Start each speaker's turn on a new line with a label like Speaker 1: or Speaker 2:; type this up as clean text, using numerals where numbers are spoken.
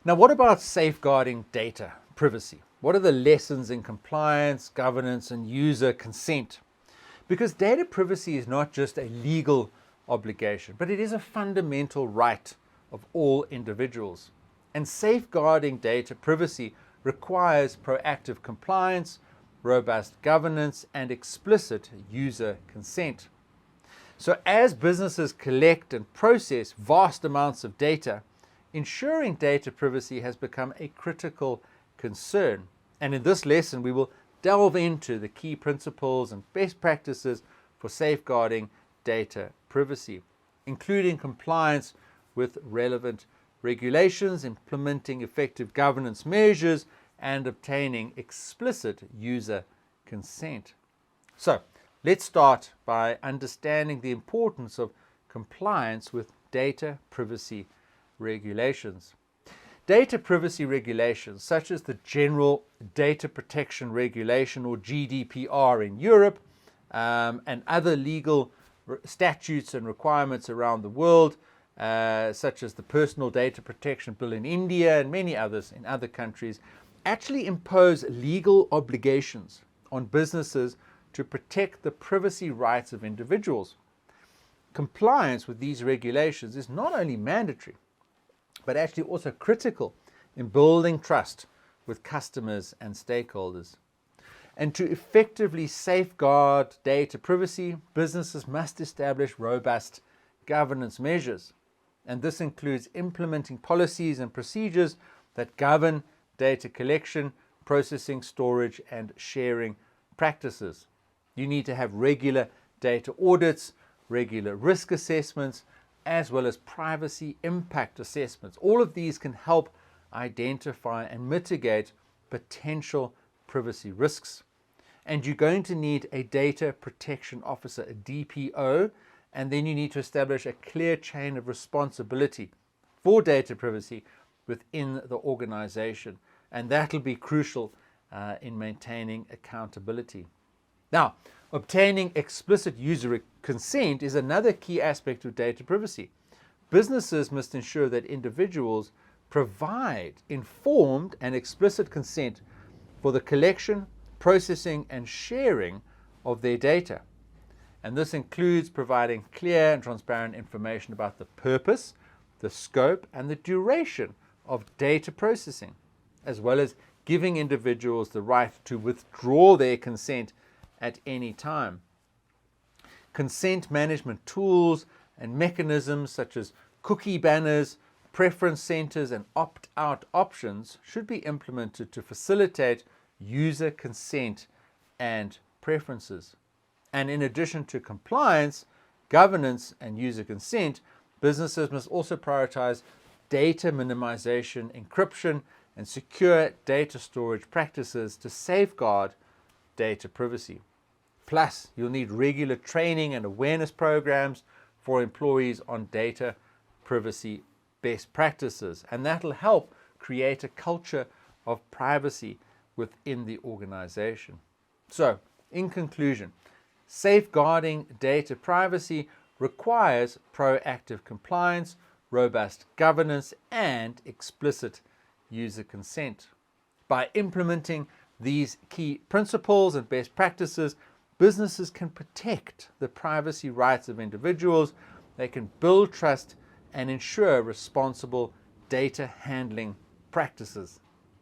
Speaker 1: Now, what about safeguarding data privacy? What are the lessons in compliance, governance, and user consent? Because data privacy is not just a legal obligation, but it is a fundamental right of all individuals. And safeguarding data privacy requires proactive compliance, robust governance, and explicit user consent. So as businesses collect and process vast amounts of data, ensuring data privacy has become a critical concern. And in this lesson, we will delve into the key principles and best practices for safeguarding data privacy, including compliance with relevant regulations, implementing effective governance measures, and obtaining explicit user consent. So, let's start by understanding the importance of compliance with data privacy regulations. Data privacy regulations, such as the General Data Protection Regulation, or GDPR in Europe, and other legal statutes and requirements around the world, such as the Personal Data Protection Bill in India and many others in other countries, actually impose legal obligations on businesses to protect the privacy rights of individuals. Compliance with these regulations is not only mandatory, but actually also critical in building trust with customers and stakeholders. And to effectively safeguard data privacy, businesses must establish robust governance measures. And this includes implementing policies and procedures that govern data collection, processing, storage, and sharing practices. You need to have regular data audits, regular risk assessments, as well as privacy impact assessments. All of these can help identify and mitigate potential privacy risks. And you're going to need a data protection officer, a DPO, and then you need to establish a clear chain of responsibility for data privacy within the organization. And that'll be crucial in maintaining accountability. Now, obtaining explicit user consent is another key aspect of data privacy. Businesses must ensure that individuals provide informed and explicit consent for the collection, processing, and sharing of their data. And this includes providing clear and transparent information about the purpose, the scope, and the duration of data processing, as well as giving individuals the right to withdraw their consent at any time. Consent management tools and mechanisms such as cookie banners, preference centers, and opt-out options should be implemented to facilitate user consent and preferences. And in addition to compliance, governance, and user consent, businesses must also prioritize data minimization, encryption, and secure data storage practices to safeguard data privacy. Plus, you'll need regular training and awareness programs for employees on data privacy best practices, and that'll help create a culture of privacy within the organization. So, in conclusion, safeguarding data privacy requires proactive compliance, robust governance, and explicit user consent. By implementing these key principles and best practices, businesses can protect the privacy rights of individuals, they can build trust, and ensure responsible data handling practices.